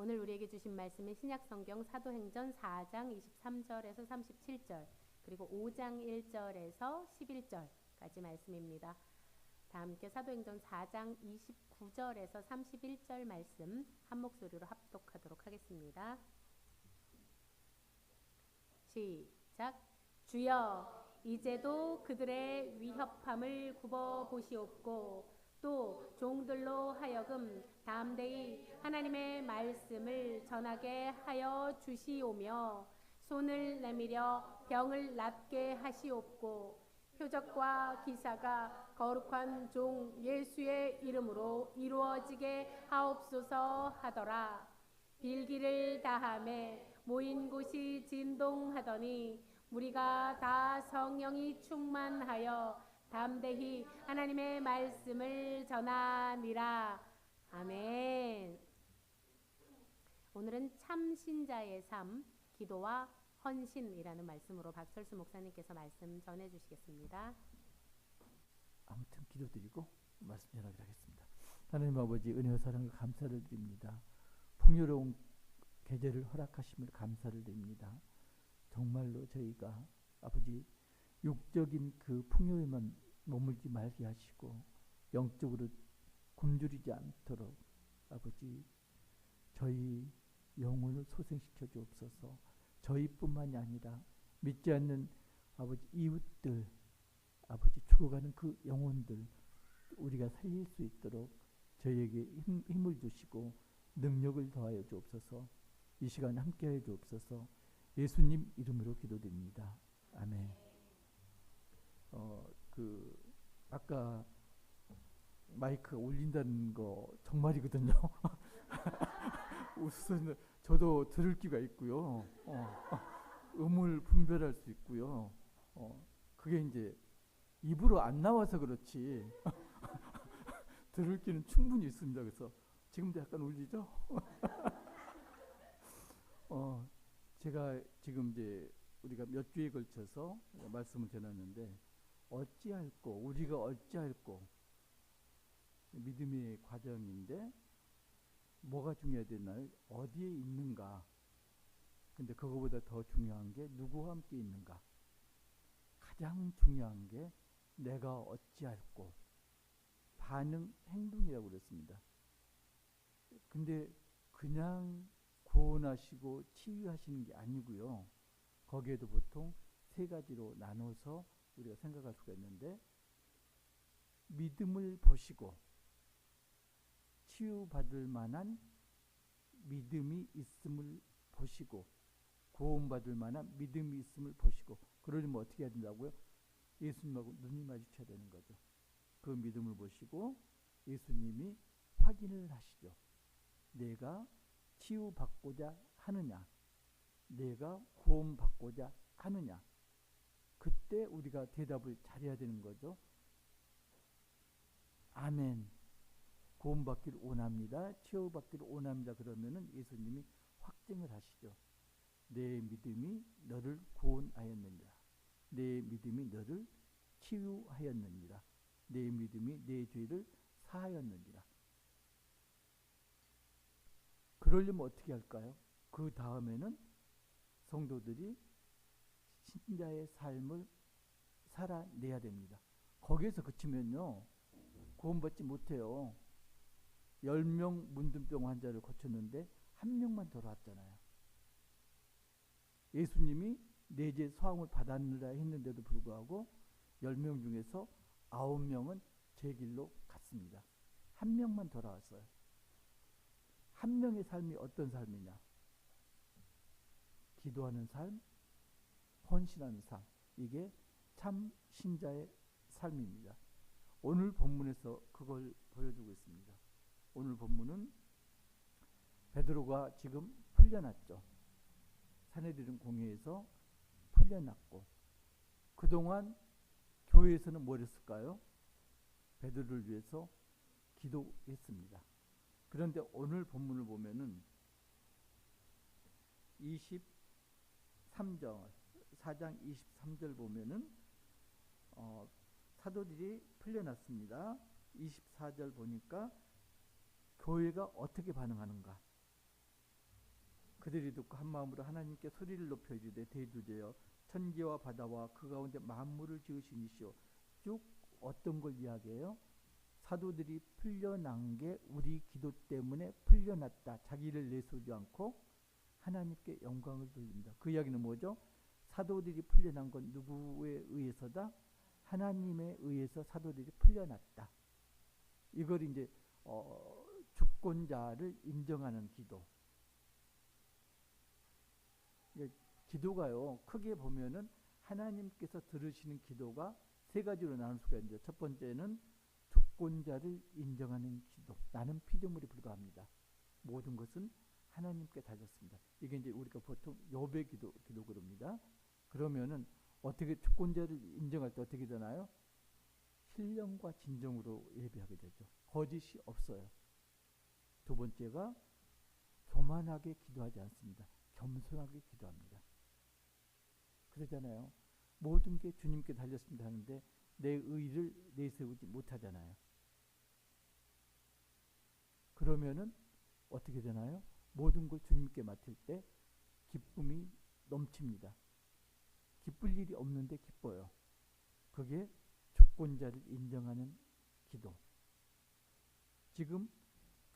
오늘 우리에게 주신 말씀은 신약성경 사도행전 4장 23절에서 37절 그리고 5장 1절에서 11절까지 말씀입니다. 다 함께 사도행전 4장 29절에서 31절 말씀 한 목소리로 합독하도록 하겠습니다. 시작. 주여, 이제도 그들의 위협함을 굽어 보시옵고 또 종들로 하여금 담대히 하나님의 말씀을 전하게 하여 주시오며 손을 내밀어 병을 낫게 하시옵고 표적과 기사가 거룩한 종 예수의 이름으로 이루어지게 하옵소서 하더라. 빌기를 다하매 모인 곳이 진동하더니 무리가 다 성령이 충만하여 담대히 하나님의 말씀을 전하니라. 아멘. 오늘은 참신자의 삶, 기도와 헌신이라는 말씀으로 박철수 목사님께서 말씀 전해주시겠습니다. 아무튼 기도드리고 말씀 전하기로 하겠습니다. 하나님 아버지, 은혜와 사랑과 감사를 드립니다. 풍요로운 계절을 허락하심을 감사를 드립니다. 정말로 저희가 아버지 육적인 그 풍요에만 머물지 말게 하시고 영적으로 굶주리지 않도록 아버지 저희 영혼을 소생시켜 주옵소서. 저희뿐만이 아니라 믿지 않는 아버지 이웃들, 아버지 죽어가는 그 영혼들 우리가 살릴 수 있도록 저희에게 힘을 주시고 능력을 더하여 주옵소서. 이 시간 함께하여 주옵소서. 예수님 이름으로 기도드립니다. 아멘. 아까 마이크가 울린다는 거 정말이거든요. 우선 저도 들을 기가 있고요. 음을 분별할 수 있고요. 그게 이제 입으로 안 나와서 그렇지 들을 기는 충분히 있습니다. 그래서 지금도 약간 울리죠? 제가 지금 이제 우리가 몇 주에 걸쳐서 말씀을 전했는데 어찌할꼬, 우리가 어찌할꼬 믿음의 과정인데 뭐가 중요하되나요? 어디에 있는가? 근데 그거보다 더 중요한 게 누구와 함께 있는가? 가장 중요한 게 내가 어찌할꼬 반응, 행동이라고 그랬습니다. 근데 그냥 구원하시고 치유하시는 게 아니고요. 거기에도 보통 세 가지로 나눠서 우리가 생각할 수가 있는데 믿음을 보시고 치유받을 만한 믿음이 있음을 보시고 구원받을 만한 믿음이 있음을 보시고 그러려면 어떻게 해야 된다고요? 예수님하고 눈이 마주쳐야 되는 거죠. 그 믿음을 보시고 예수님이 확인을 하시죠. 내가 치유받고자 하느냐, 내가 구원받고자 하느냐. 그때 우리가 대답을 잘해야 되는 거죠. 아멘. 구원받기를 원합니다. 치유받기를 원합니다. 그러면은 예수님이 확증을 하시죠. 내 믿음이 너를 구원하였느니라. 내 믿음이 너를 치유하였느니라. 내 믿음이 내 죄를 사하였느니라. 그러려면 어떻게 할까요? 그 다음에는 성도들이 신자의 삶을 살아내야 됩니다. 거기에서 그치면요 구원받지 못해요. 10명 문둥병 환자를 고쳤는데 1명만 돌아왔잖아요. 예수님이 내 죄 사함을 받았느라 했는데도 불구하고 10명 중에서 9명은 제 길로 갔습니다. 1명만 돌아왔어요. 한 명의 삶이 어떤 삶이냐? 기도하는 삶, 헌신하는 삶. 이게 참 신자의 삶입니다. 오늘 본문에서 그걸 보여주고 있습니다. 오늘 본문은 베드로가 지금 풀려났죠. 산헤드린 공회에서 풀려났고 그동안 교회에서는 뭘 했을까요? 베드로를 위해서 기도했습니다. 그런데 오늘 본문을 보면은 23절, 4장 23절 보면은 사도들이 풀려났습니다. 24절 보니까 교회가 어떻게 반응하는가? 그들이 듣고 한 마음으로 하나님께 소리를 높여 이르되 대주제여 천지와 바다와 그 가운데 만물을 지으신 이시오. 쭉 어떤 걸 이야기해요? 사도들이 풀려난 게 우리 기도 때문에 풀려났다. 자기를 내세우지 않고 하나님께 영광을 돌립니다. 그 이야기는 뭐죠? 사도들이 풀려난 건 누구에 의해서다? 하나님에 의해서 사도들이 풀려났다. 이걸 이제 주권자를 인정하는 기도. 기도가요, 크게 보면은 하나님께서 들으시는 기도가 세 가지로 나눌 수가 있는데, 첫 번째는 주권자를 인정하는 기도. 나는 피조물이 불과합니다. 모든 것은 하나님께 달렸습니다. 이게 이제 우리가 보통 욥의 기도 그럽니다. 그러면은 어떻게 주권자를 인정할 때 어떻게 되나요? 신령과 진정으로 예배하게 되죠. 거짓이 없어요. 두 번째가 교만하게 기도하지 않습니다. 겸손하게 기도합니다. 그러잖아요. 모든 게 주님께 달렸습니다 하는데 내 의를 내세우지 못하잖아요. 그러면은 어떻게 되나요? 모든 걸 주님께 맡을 때 기쁨이 넘칩니다. 기쁠 일이 없는데 기뻐요. 그게 주권자를 인정하는 기도. 지금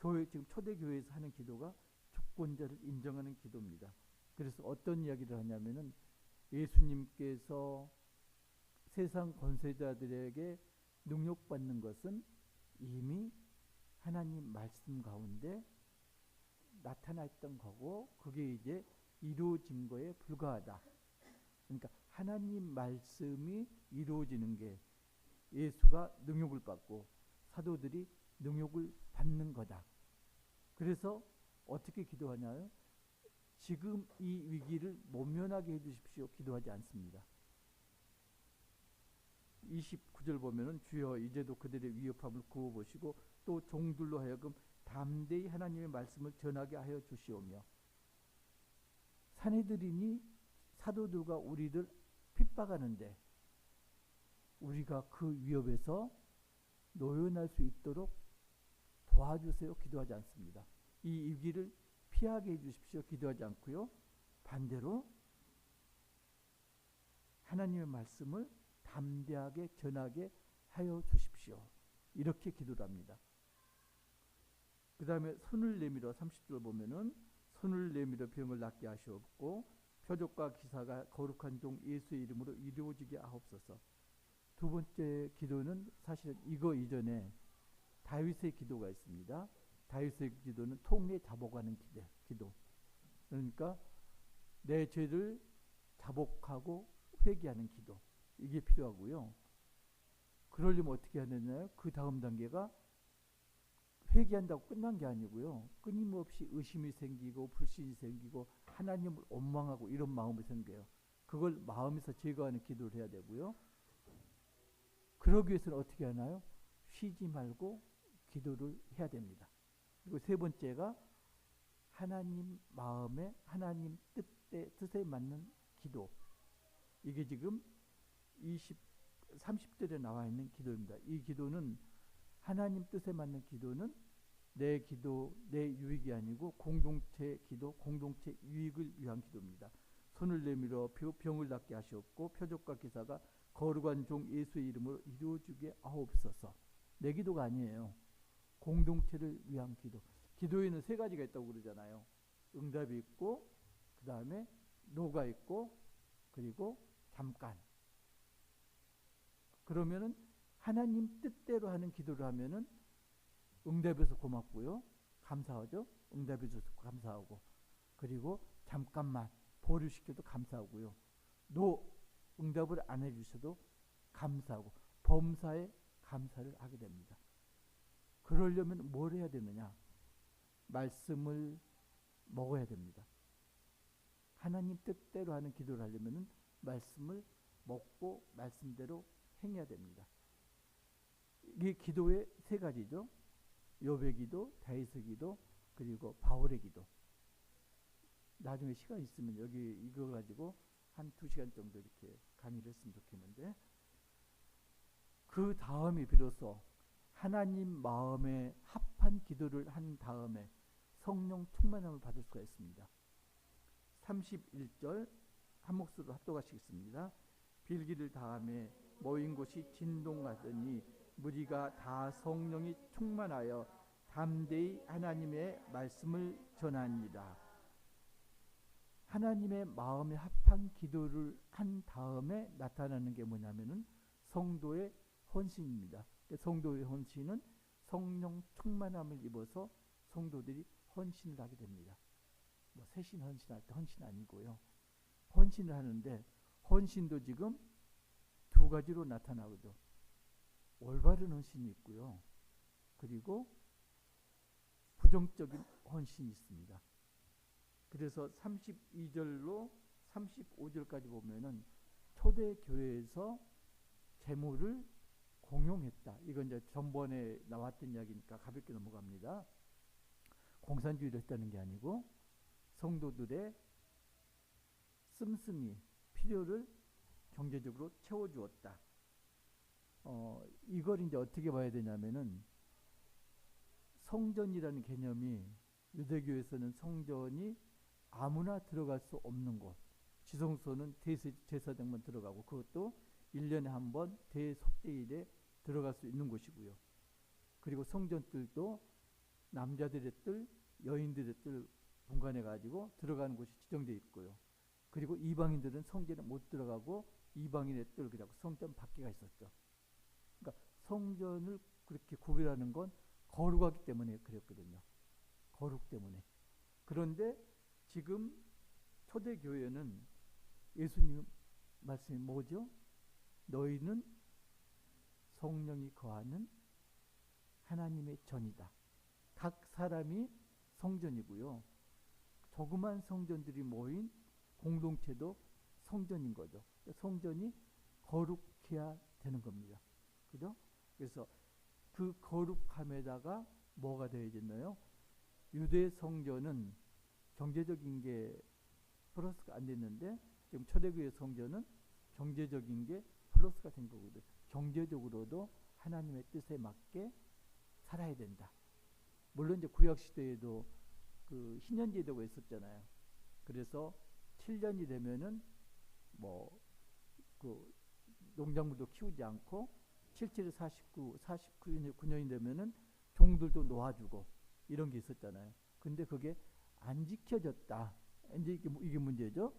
초대교회에서 하는 기도가 주권자를 인정하는 기도입니다. 그래서 어떤 이야기를 하냐면은 예수님께서 세상 권세자들에게 능욕받는 것은 이미 하나님 말씀 가운데 나타나 있던 거고 그게 이제 이루어진 거에 불과하다. 그러니까 하나님 말씀이 이루어지는 게 예수가 능욕을 받고 사도들이 능욕을 받는 거다. 그래서 어떻게 기도하냐요? 지금 이 위기를 모면하게 해주십시오. 기도하지 않습니다. 29절 보면은 주여 이제도 그들의 위협함을 구워보시고 또 종들로 하여금 담대히 하나님의 말씀을 전하게 하여 주시오며. 사내들이니 사도들과 우리들 핍박하는데 우리가 그 위협에서 노연할 수 있도록 도와주세요. 기도하지 않습니다. 이 위기를 피하게 해주십시오. 기도하지 않고요. 반대로 하나님의 말씀을 담대하게 전하게 하여 주십시오. 이렇게 기도를 합니다. 그 다음에 손을 내밀어 30절 보면은 손을 내밀어 병을 낫게 하시옵고 표적과 기사가 거룩한 종 예수의 이름으로 이루어지게 하옵소서. 두 번째 기도는 사실 이거 이전에 다윗의 기도가 있습니다. 다윗의 기도는 통에 자복하는 기도. 그러니까 내 죄를 자복하고 회개하는 기도. 이게 필요하고요. 그러려면 어떻게 해야 되나요? 그 다음 단계가 회개한다고 끝난 게 아니고요. 끊임없이 의심이 생기고 불신이 생기고 하나님을 원망하고 이런 마음이 생겨요. 그걸 마음에서 제거하는 기도를 해야 되고요. 그러기 위해서는 어떻게 하나요? 쉬지 말고 기도를 해야 됩니다. 그리고 세 번째가 하나님 마음에 하나님 뜻에 맞는 기도. 이게 지금 30절에 나와 있는 기도입니다. 이 기도는 하나님 뜻에 맞는 기도는 내 기도, 내 유익이 아니고 공동체 기도, 공동체 유익을 위한 기도입니다. 손을 내밀어 병을 낫게 하시옵고 표적과 기사가 거룩한 종 예수의 이름으로 이루어지게 하옵소서. 내 기도가 아니에요. 공동체를 위한 기도. 기도에는 세 가지가 있다고 그러잖아요. 응답이 있고 그 다음에 노가 있고 그리고 잠깐. 그러면은 하나님 뜻대로 하는 기도를 하면은 응답해서 고맙고요. 감사하죠. 응답해줘서 감사하고 그리고 잠깐만 보류시켜도 감사하고요. 응답을 안 해주셔도 감사하고 범사에 감사를 하게 됩니다. 그러려면 뭘 해야 되느냐? 말씀을 먹어야 됩니다. 하나님 뜻대로 하는 기도를 하려면 말씀을 먹고 말씀대로 행해야 됩니다. 이게 기도의 세 가지죠. 욥의 기도, 다윗의 기도, 그리고 바울의 기도. 나중에 시간 있으면 여기 이거 가지고 한 2시간 정도 이렇게 강의를 했으면 좋겠는데, 그 다음에 비로소 하나님 마음에 합한 기도를 한 다음에 성령 충만함을 받을 수가 있습니다. 31절 한 목소리로 합독하시겠습니다. 빌기를 다음에 모인 곳이 진동하더니 무리가 다 성령이 충만하여 담대히 하나님의 말씀을 전하니라. 하나님의 마음에 합한 기도를 한 다음에 나타나는 게 뭐냐면은 성도의 헌신입니다. 성도의 헌신은 성령 충만함을 입어서 성도들이 헌신을 하게 됩니다. 뭐 새신 헌신할 때 헌신 아니고요. 헌신을 하는데 헌신도 지금 두 가지로 나타나거든. 올바른 헌신이 있고요. 그리고 부정적인 헌신이 있습니다. 그래서 32절로 35절까지 보면은 초대교회에서 재물을 공용했다. 이건 이제 전번에 나왔던 이야기니까 가볍게 넘어갑니다. 공산주의를 했다는 게 아니고 성도들의 씀씀이 필요를 경제적으로 채워주었다. 이걸 이제 어떻게 봐야 되냐면은 성전이라는 개념이 유대교에서는 성전이 아무나 들어갈 수 없는 곳, 지성소는 대제사장만 들어가고 그것도 1년에 한 번 대속죄일에 들어갈 수 있는 곳이고요. 그리고 성전들도 남자들의 뜰, 여인들의 뜰 분간해 가지고 들어가는 곳이 지정되어 있고요. 그리고 이방인들은 성전에 못 들어가고 이방인의 뜰, 그리고 성전 밖에가 있었죠. 그러니까 성전을 그렇게 구별하는 건 거룩하기 때문에 그랬거든요. 거룩 때문에. 그런데 지금 초대교회는 예수님 말씀이 뭐죠? 너희는 성령이 거하는 하나님의 전이다. 각 사람이 성전이고요. 조그만 성전들이 모인 공동체도 성전인 거죠. 성전이 거룩해야 되는 겁니다. 그죠? 그래서 그 거룩함에다가 뭐가 되어졌나요? 유대 성전은 경제적인 게 플러스가 안 됐는데 지금 초대교회 성전은 경제적인 게 플러스가 된 거거든요. 경제적으로도 하나님의 뜻에 맞게 살아야 된다. 물론 이제 구약 시대에도 그 희년제도가 있었잖아요. 그래서 7년이 되면은 뭐 그 농작물도 키우지 않고 7, 49년이 되면은 종들도 놓아주고 이런 게 있었잖아요. 근데 그게 안 지켜졌다. 이제 이게 문제죠.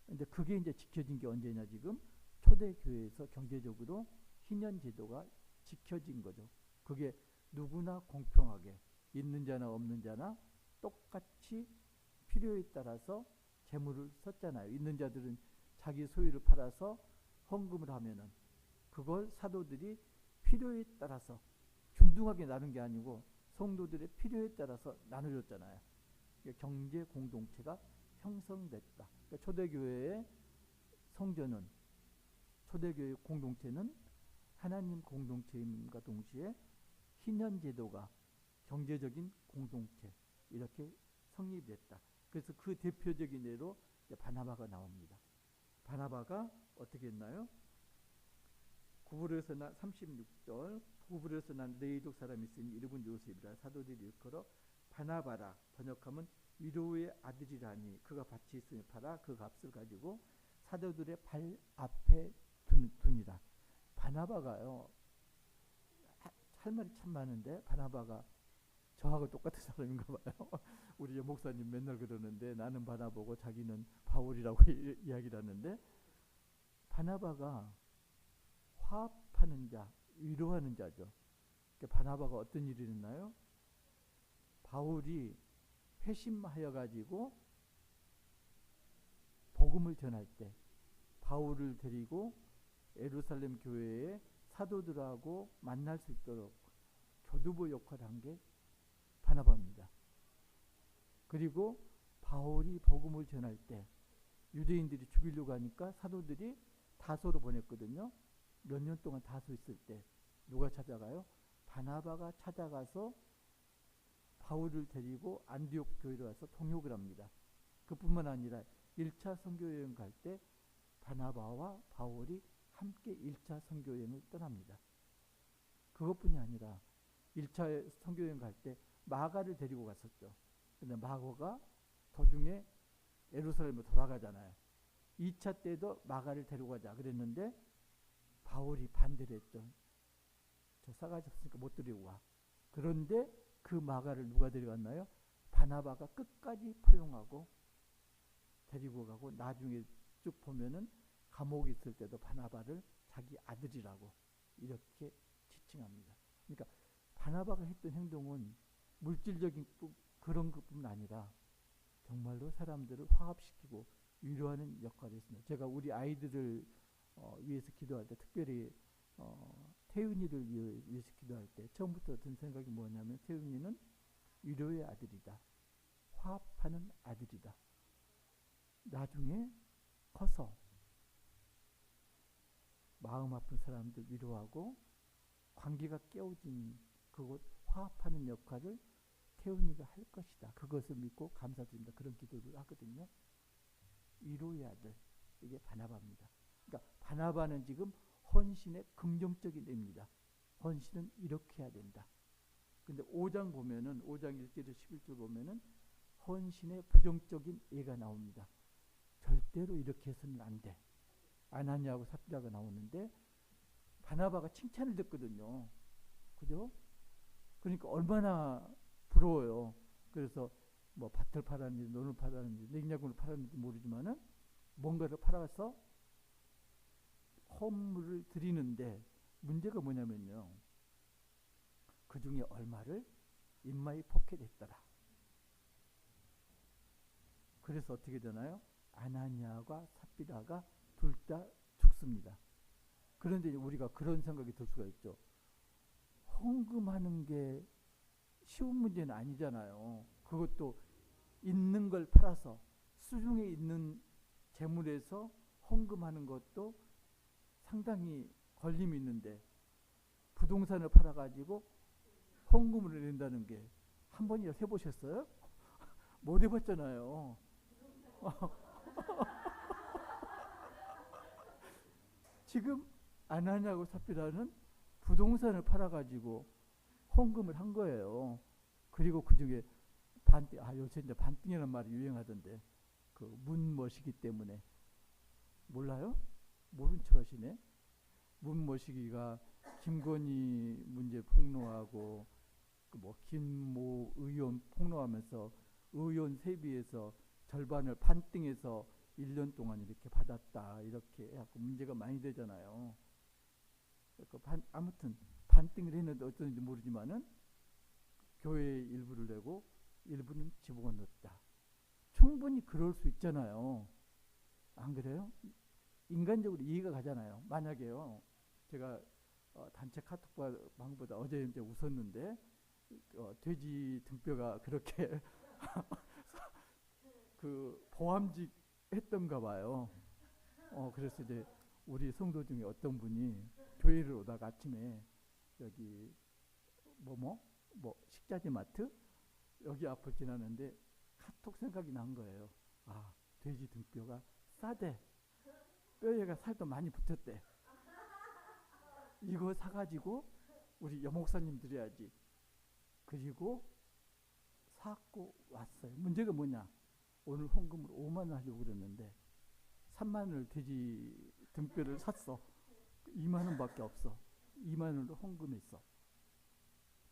근데 그게 이제 지켜진 게 언제냐 지금 초대교회에서 경제적으로 희년제도가 지켜진 거죠. 그게 누구나 공평하게 있는 자나 없는 자나 똑같이 필요에 따라서 재물을 썼잖아요. 있는 자들은 자기 소유를 팔아서 헌금을 하면은 그걸 사도들이 필요에 따라서 균등하게 나눈 게 아니고 성도들의 필요에 따라서 나눠줬잖아요. 경제 공동체가 형성됐다. 그러니까 초대교회의 성전은 초대교회 공동체는 하나님 공동체임과 동시에 희년제도가 경제적인 공동체 이렇게 성립됐다. 그래서 그 대표적인 예로 바나바가 나옵니다. 바나바가 어떻게 했나요? 구브로에서 난 36절 구브로에서 난 레이족 사람이 있으니 이름은 요셉이라 사도들이 일컬어 바나바라 번역하면 위로의 아들이라니 그가 밭이 있으니 팔아 그 값을 가지고 사도들의 발 앞에 두니라. 바나바가요 할 말이 참 많은데 바나바가 저하고 똑같은 사람인가 봐요. 우리 목사님 맨날 그러는데 나는 바나바고 자기는 바울이라고 이야기를 하는데 바나바가 화합하는 자, 위로하는 자죠. 그러니까 바나바가 어떤 일을 했나요? 바울이 회심하여 가지고 복음을 전할 때 바울을 데리고 예루살렘 교회에 사도들하고 만날 수 있도록 교두보 역할을 한 게 바나바입니다. 그리고 바울이 복음을 전할 때 유대인들이 죽이려고 하니까 사도들이 다소로 보냈거든요. 몇 년 동안 다소 있을 때 누가 찾아가요? 바나바가 찾아가서 바울을 데리고 안디옥 교회로 와서 통역을 합니다. 그뿐만 아니라 1차 선교여행 갈 때 바나바와 바울이 함께 1차 선교여행을 떠납니다. 그것뿐이 아니라 1차 선교여행 갈 때 마가를 데리고 갔었죠. 근데 마가가 도중에 예루살렘으로 돌아가잖아요. 2차 때도 마가를 데려가자 그랬는데 바울이 반대를 했죠. 저 싸가지 없으니까 못 데리고 와. 그런데 그 마가를 누가 데려갔나요? 바나바가 끝까지 포용하고 데리고 가고, 나중에 쭉 보면은 감옥에 있을 때도 바나바를 자기 아들이라고 이렇게 지칭합니다. 그러니까 바나바가 했던 행동은 물질적인 그런 것뿐 아니라 정말로 사람들을 화합시키고 위로하는 역할을 했습니다. 제가 우리 아이들을 위해서 기도할 때, 특별히 태윤이를 위해서 기도할 때 처음부터 든 생각이 뭐냐면, 태윤이는 위로의 아들이다, 화합하는 아들이다. 나중에 커서 마음 아픈 사람들 위로하고 관계가 깨어진 그곳 화합하는 역할을 태훈이가 할 것이다. 그것을 믿고 감사드립니다. 그런 기도를 하거든요. 위로의 아들, 이게 바나바입니다. 그러니까 바나바는 지금 헌신의 긍정적인 의미입니다. 헌신은 이렇게 해야 된다. 근데 5장 보면은, 5장 1절에서 11절 보면은 헌신의 부정적인 예가 나옵니다. 절대로 이렇게 해서는 안 돼. 아나니아하고 삽비라가 나오는데 바나바가 칭찬을 듣거든요. 그죠? 그러니까 얼마나 부러워요. 그래서 뭐 밭을 팔았는지 논을 팔았는지 냉장고를 팔았는지 모르지만은 뭔가를 팔아서 헌물을 드리는데, 문제가 뭐냐면요, 그 중에 얼마를 인마이 포켓했더라. 그래서 어떻게 되나요? 아나니아와 삽비라가 둘 다 죽습니다. 그런데 우리가 그런 생각이 들 수가 있죠. 헌금하는 게 쉬운 문제는 아니잖아요. 그것도 있는 걸 팔아서, 수중에 있는 재물에서 헌금하는 것도 상당히 걸림이 있는데, 부동산을 팔아가지고 헌금을 낸다는 게 한 번이라도 해보셨어요? 못 해봤잖아요. 지금 아나니아하고 삽비라는 부동산을 팔아가지고 헌금을 한 거예요. 그리고 그 중에 반띵, 요새 이제 반띵이라는 말이 유행하던데, 그 문머시기 때문에. 몰라요? 모른 척 하시네. 문머시기가 김건희 문제 폭로하고, 그 뭐 김모 의원 폭로하면서 의원 세비에서 절반을 반띵해서 1년 동안 이렇게 받았다, 이렇게 해갖고 문제가 많이 되잖아요. 아무튼 반띵을 했는데 어쩐지 모르지만은 교회에 일부를 내고 일부는 집어넣었다. 충분히 그럴 수 있잖아요. 안 그래요? 인간적으로 이해가 가잖아요. 만약에요, 제가 단체 카톡 방보다 어제 이제 웃었는데, 돼지 등뼈가 그렇게 그 보암직 했던가 봐요. 그래서 이제 우리 성도 중에 어떤 분이 교회를 오다가 아침에 여기 뭐 식자재 마트 여기 앞을 지나는데 카톡 생각이 난 거예요. 아, 돼지 등뼈가 싸대. 뼈에가 살도 많이 붙었대. 이거 사가지고 우리 여목사님 드려야지. 그리고 사고 왔어요. 문제가 뭐냐? 오늘 헌금으로 5만 원 하려고 그랬는데 3만 원을 돼지 등뼈를 샀어. 2만 원밖에 없어. 2만 원으로 헌금했어.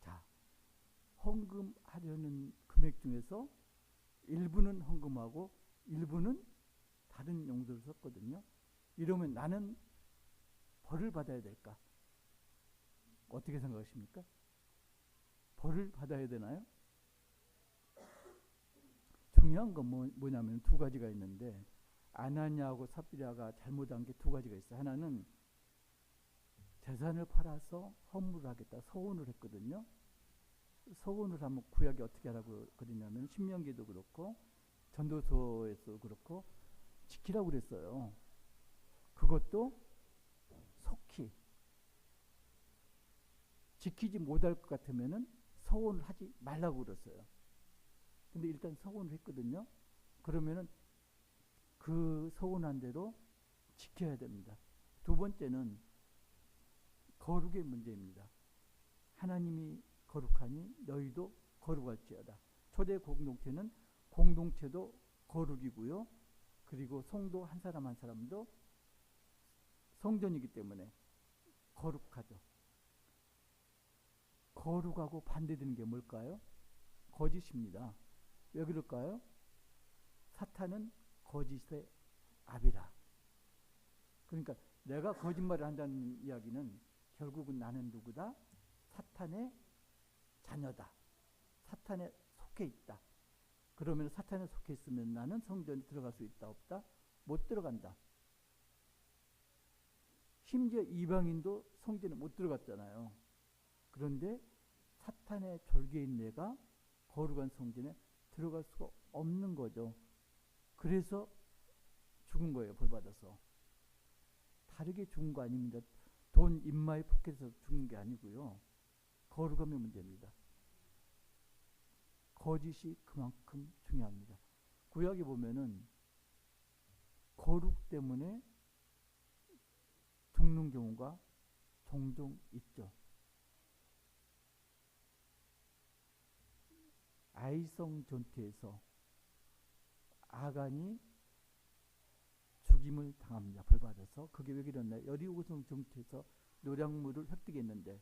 자, 헌금하려는 금액 중에서 일부는 헌금하고 일부는 다른 용도를 썼거든요. 이러면 나는 벌을 받아야 될까? 어떻게 생각하십니까? 벌을 받아야 되나요? 중요한 건 뭐냐면 두 가지가 있는데, 아나니아하고 삽비라가 잘못한 게 두 가지가 있어요. 하나는 재산을 팔아서 헌물을 하겠다 서원을 했거든요. 서원을 하면 구약이 어떻게 하라고 그러냐면, 신명기도 그렇고 전도서에서 그렇고 지키라고 그랬어요. 그것도 속히 지키지 못할 것 같으면은 서원을 하지 말라고 그랬어요. 근데 일단 서원을 했거든요. 그러면은 그 서원한 대로 지켜야 됩니다. 두 번째는 거룩의 문제입니다. 하나님이 거룩하니 너희도 거룩할지어다. 초대 공동체는 공동체도 거룩이고요. 그리고 성도 한 사람 한 사람도 성전이기 때문에 거룩하죠. 거룩하고 반대되는 게 뭘까요? 거짓입니다. 왜 그럴까요? 사탄은 거짓의 아비라. 그러니까 내가 거짓말을 한다는 이야기는 결국은 나는 누구다? 사탄의 자녀다. 사탄에 속해 있다. 그러면 사탄에 속해 있으면 나는 성전에 들어갈 수 있다 없다? 못 들어간다. 심지어 이방인도 성전에 못 들어갔잖아요. 그런데 사탄의 졸개인 내가 거룩한 성전에 들어갈 수가 없는 거죠. 그래서 죽은 거예요. 벌 받아서. 다르게 죽은 거 아닙니다. 돈 입마에 포켓에서 죽은 게 아니고요. 거룩함의 문제입니다. 거짓이 그만큼 중요합니다. 구약에 보면은 거룩 때문에 죽는 경우가 종종 있죠. 아이성 전투에서 아간이 죽임을 당합니다. 벌받아서. 그게 왜 그랬나요? 여리고성 전투에서 노략물을 획득했는데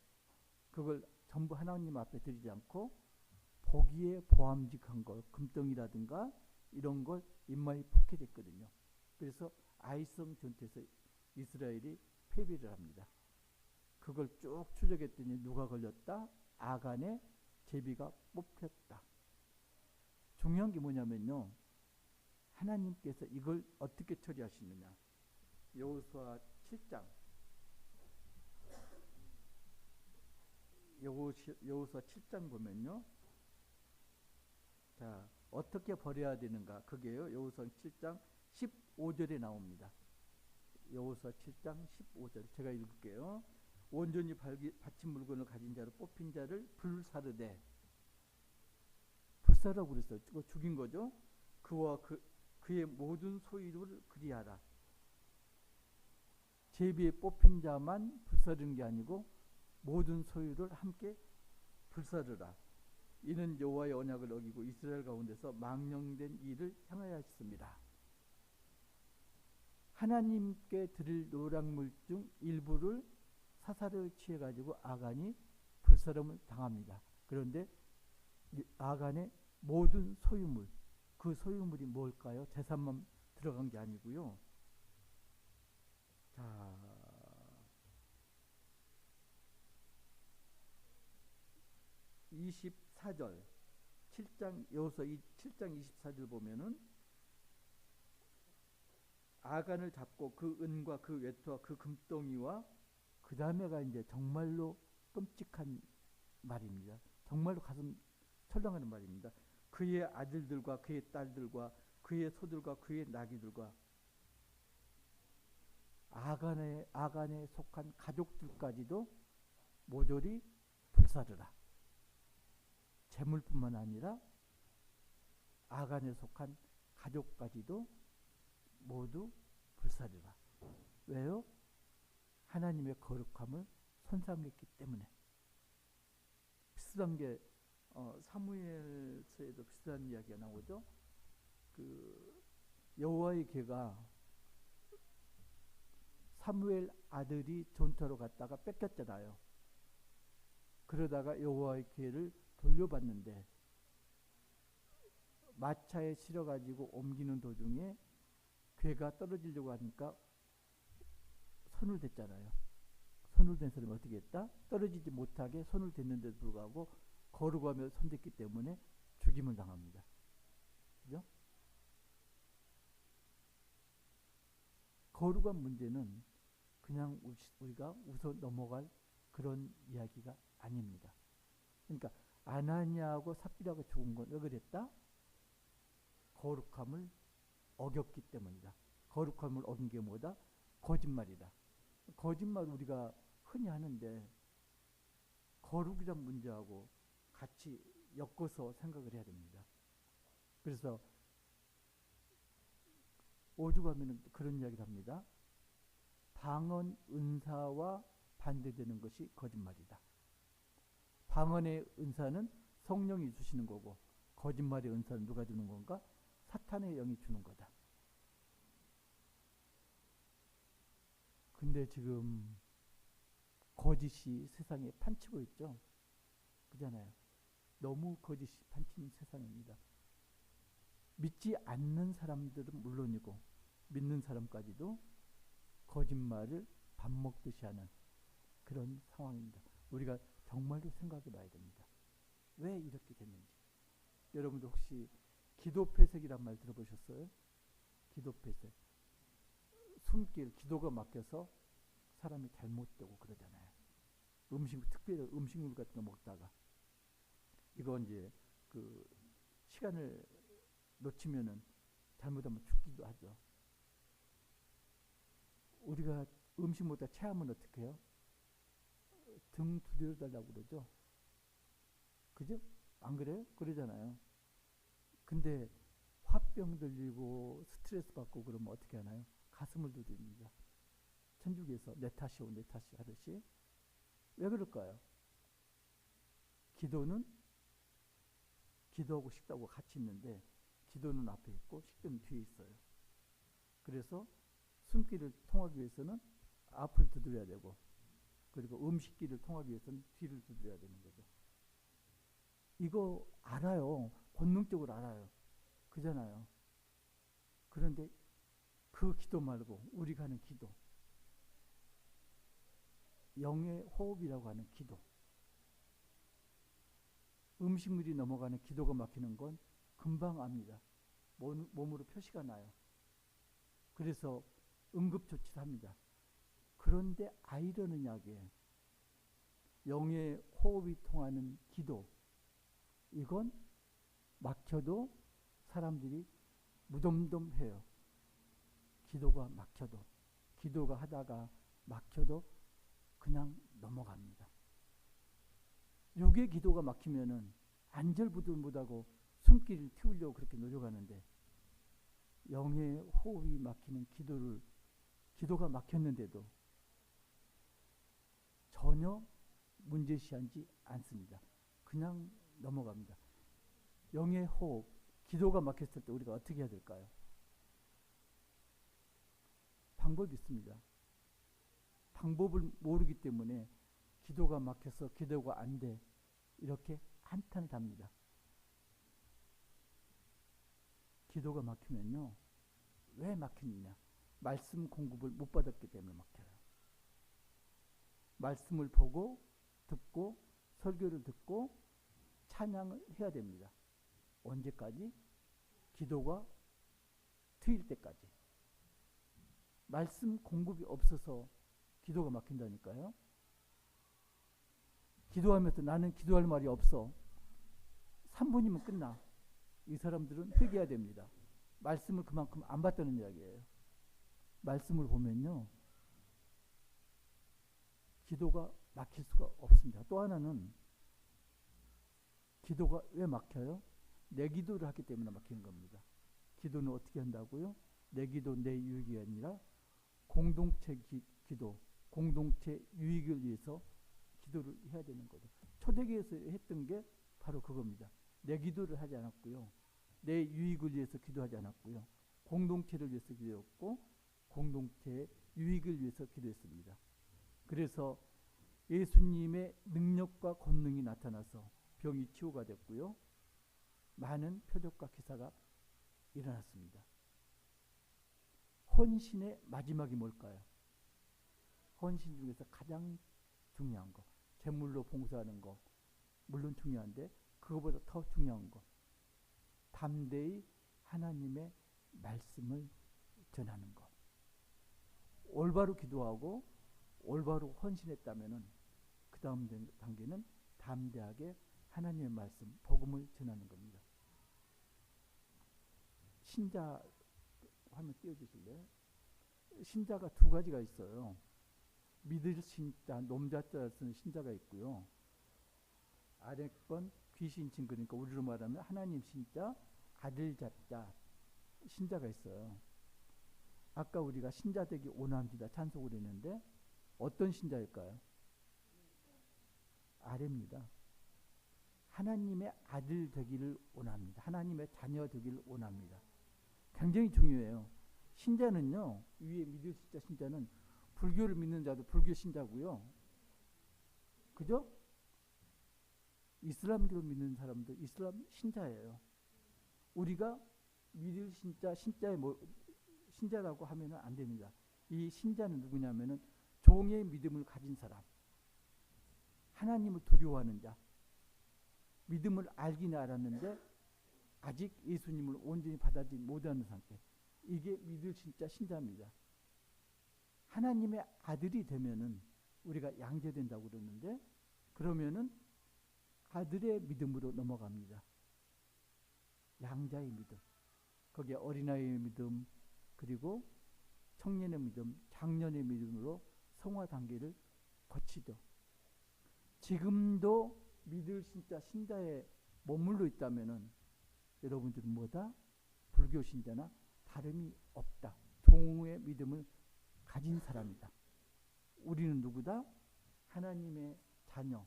그걸 전부 하나님 앞에 드리지 않고 보기에 보암직한 것, 금덩이라든가 이런 걸 입마에 포켓했거든요. 그래서 아이성 전투에서 이스라엘이 패배를 합니다. 그걸 쭉 추적했더니 누가 걸렸다? 아간의 제비가 뽑혔다. 중요한 게 뭐냐면요. 하나님께서 이걸 어떻게 처리하시느냐. 여호수아 7장. 여호수아 7장 보면요. 자, 어떻게 버려야 되는가? 그게요. 여호수아 7장 15절에 나옵니다. 여호수아 7장 15절. 제가 읽을게요. 온전히 바친 물건을 가진 자로 뽑힌 자를 불사르되. 불사라고 그랬어요. 그거 죽인 거죠. 그와 그의 모든 소유를 그리하라. 제비에 뽑힌 자만 불사르는 게 아니고 모든 소유를 함께 불사르라. 이는 여호와의 언약을 어기고 이스라엘 가운데서 망령된 일을 향하여 하셨습니다. 하나님께 드릴 노략물 중 일부를 사사를 취해 가지고 아간이 불사름을 당합니다. 그런데 아간의 모든 소유물, 그 소유물이 뭘까요? 재산만 들어간 게 아니고요. 자, 24절 7장 여호수아 7장 24절 보면은 아간을 잡고 그 은과 그 외투와 그 금덩이와 그 다음에가 이제 정말로 끔찍한 말입니다. 정말로 가슴 철렁하는 말입니다. 그의 아들들과 그의 딸들과 그의 소들과 그의 나귀들과 아간에 속한 가족들까지도 모조리 불사르라. 재물뿐만 아니라 아간에 속한 가족까지도 모두 불사르라. 왜요? 하나님의 거룩함을 손상했기 때문에. 비슷한 게 사무엘서에도 비슷한 이야기가 나오죠. 그 여호와의 궤가 사무엘 아들이 전투하러 갔다가 뺏겼잖아요. 그러다가 여호와의 궤를 돌려받는데 마차에 실어가지고 옮기는 도중에 궤가 떨어지려고 하니까 손을 댔잖아요. 손을 댄 사람이 어떻게 했다? 떨어지지 못하게 손을 댔는데도 불구하고 거룩하며 손댔기 때문에 죽임을 당합니다. 그죠? 거룩한 문제는 그냥 우리가 웃어 넘어갈 그런 이야기가 아닙니다. 그러니까 아나니아하고 삽비라가 죽은 건 왜 그랬다? 거룩함을 어겼기 때문이다. 거룩함을 어긴 게 뭐다? 거짓말이다. 거짓말 우리가 흔히 하는데 거룩이란 문제하고 같이 엮어서 생각을 해야 됩니다. 그래서 오죽하면 그런 이야기를 합니다. 방언 은사와 반대되는 것이 거짓말이다. 방언의 은사는 성령이 주시는 거고 거짓말의 은사는 누가 주는 건가? 사탄의 영이 주는 거다. 근데 지금 거짓이 세상에 판치고 있죠. 그잖아요. 너무 거짓이 판치는 세상입니다. 믿지 않는 사람들은 물론이고 믿는 사람까지도 거짓말을 밥 먹듯이 하는 그런 상황입니다. 우리가 정말로 생각해 봐야 됩니다. 왜 이렇게 됐는지. 여러분들 혹시 기도폐색이란 말 들어보셨어요? 기도폐색. 숨길, 기도가 막혀서 사람이 잘못되고 그러잖아요. 특별히 음식물 같은 거 먹다가. 이거 이제 그 시간을 놓치면은 잘못하면 죽기도 하죠. 우리가 음식 먹다 체하면 어떻게 해요? 등 두드려 달라고 그러죠. 그죠? 안 그래요? 그러잖아요. 근데 화병 들리고 스트레스 받고 그러면 어떻게 하나요? 가슴을 두드립니다. 천주교에서 내 탓이오 내 탓이오 하듯이. 왜 그럴까요? 기도는 기도하고 식도하고 같이 있는데 기도는 앞에 있고 식도는 뒤에 있어요. 그래서 숨길을 통하기 위해서는 앞을 두드려야 되고 그리고 음식기를 통하기 위해서는 뒤를 두드려야 되는 거죠. 이거 알아요. 본능적으로 알아요. 그잖아요. 그런데 그 기도 말고 우리가 하는 기도, 영의 호흡이라고 하는 기도, 음식물이 넘어가는 기도가 막히는 건 금방 압니다. 몸으로 표시가 나요. 그래서 응급조치를 합니다. 그런데 아이러니하게 영의 호흡이 통하는 기도, 이건 막혀도 사람들이 무덤덤해요. 기도가 막혀도, 기도가 하다가 막혀도 그냥 넘어갑니다. 육의 기도가 막히면은 안절부절 못하고 숨길을 틔우려고 그렇게 노력하는데 영의 호흡이 막히는 기도가 막혔는데도 전혀 문제시하지 않습니다. 그냥 넘어갑니다. 영의 호흡, 기도가 막혔을 때 우리가 어떻게 해야 될까요? 방법이 있습니다. 방법을 모르기 때문에 기도가 막혀서 기도가 안 돼. 이렇게 한탄을 합니다. 기도가 막히면요. 왜 막히느냐? 말씀 공급을 못 받았기 때문에 막혀요. 말씀을 보고 듣고 설교를 듣고 찬양을 해야 됩니다. 언제까지? 기도가 트일 때까지. 말씀 공급이 없어서 기도가 막힌다니까요. 기도하면서 나는 기도할 말이 없어. 3분이면 끝나. 이 사람들은 회개해야 됩니다. 말씀을 그만큼 안 받다는 이야기예요. 말씀을 보면요. 기도가 막힐 수가 없습니다. 또 하나는 기도가 왜 막혀요? 내 기도를 하기 때문에 막히는 겁니다. 기도는 어떻게 한다고요? 내 기도 내 유익이 아니라 공동체 기도, 공동체 유익을 위해서 기도를 해야 되는 거죠. 초대교회에서 했던 게 바로 그겁니다. 내 기도를 하지 않았고요. 내 유익을 위해서 기도하지 않았고요. 공동체를 위해서 기도했고 공동체의 유익을 위해서 기도했습니다. 그래서 예수님의 능력과 권능이 나타나서 병이 치유가 됐고요. 많은 표적과 기사가 일어났습니다. 헌신의 마지막이 뭘까요? 헌신 중에서 가장 중요한 거, 제물로 봉사하는 거 물론 중요한데 그거보다 더 중요한 거, 담대히 하나님의 말씀을 전하는 거. 올바로 기도하고 올바로 헌신했다면은 그 다음 단계는 담대하게 하나님의 말씀, 복음을 전하는 겁니다. 신자 화면 띄워주실래요? 신자가 두 가지가 있어요. 믿을 신자, 놈자자를 쓰는 신자가 있고요. 아래 건 귀신 친, 그러니까 우리로 말하면 하나님 신자, 아들 자자 신자가 있어요. 아까 우리가 신자 되기 원합니다 찬송을 했는데 어떤 신자일까요? 아래입니다. 하나님의 아들 되기를 원합니다. 하나님의 자녀 되기를 원합니다. 굉장히 중요해요. 신자는요, 위에 믿을 신자 신자는 불교를 믿는 자도 불교 신자고요. 그죠? 이슬람교를 믿는 사람도 이슬람 신자예요. 우리가 믿을 신자의 신자라고 하면은 안 됩니다. 이 신자는 누구냐면은 종의 믿음을 가진 사람, 하나님을 두려워하는 자, 믿음을 알긴 알았는데 아직 예수님을 온전히 받아들이지 못하는 상태. 이게 믿을 신자입니다. 하나님의 아들이 되면은 우리가 양자된다고 그러는데, 그러면은 아들의 믿음으로 넘어갑니다. 양자의 믿음. 거기에 어린아이의 믿음, 그리고 청년의 믿음, 장년의 믿음으로 성화 단계를 거치죠. 지금도 믿을 신자에 머물러 있다면은 여러분들은 뭐다? 불교 신자나 다름이 없다. 종의 믿음을 가진 사람이다. 우리는 누구다? 하나님의 자녀,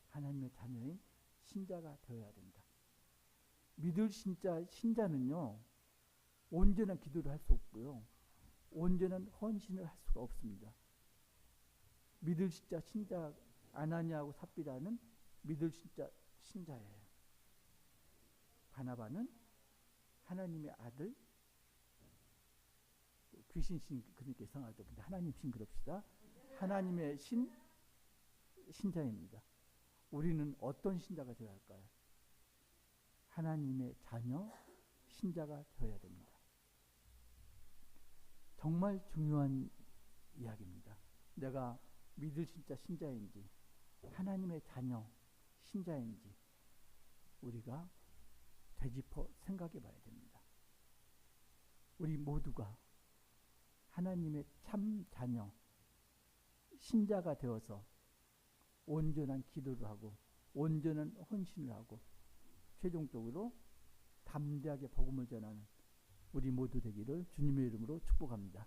하나님의 자녀인 신자가 되어야 된다. 믿을 신자는요, 온전한 기도를 할 수 없고요, 온전한 헌신을 할 수가 없습니다. 믿을 신자 아나니아하고 삽비라는 믿을 신자예요. 바나바는 하나님의 아들, 귀신신 그러니까 이상하죠. 근데 하나님 신 그럽시다. 하나님의 신자입니다. 우리는 어떤 신자가 되어야 할까요? 하나님의 자녀, 신자가 되어야 됩니다. 정말 중요한 이야기입니다. 내가 믿을 신자인지 하나님의 자녀, 신자인지 우리가 되짚어 생각해 봐야 됩니다. 우리 모두가 하나님의 참 자녀, 신자가 되어서 온전한 기도를 하고 온전한 헌신을 하고 최종적으로 담대하게 복음을 전하는 우리 모두 되기를 주님의 이름으로 축복합니다.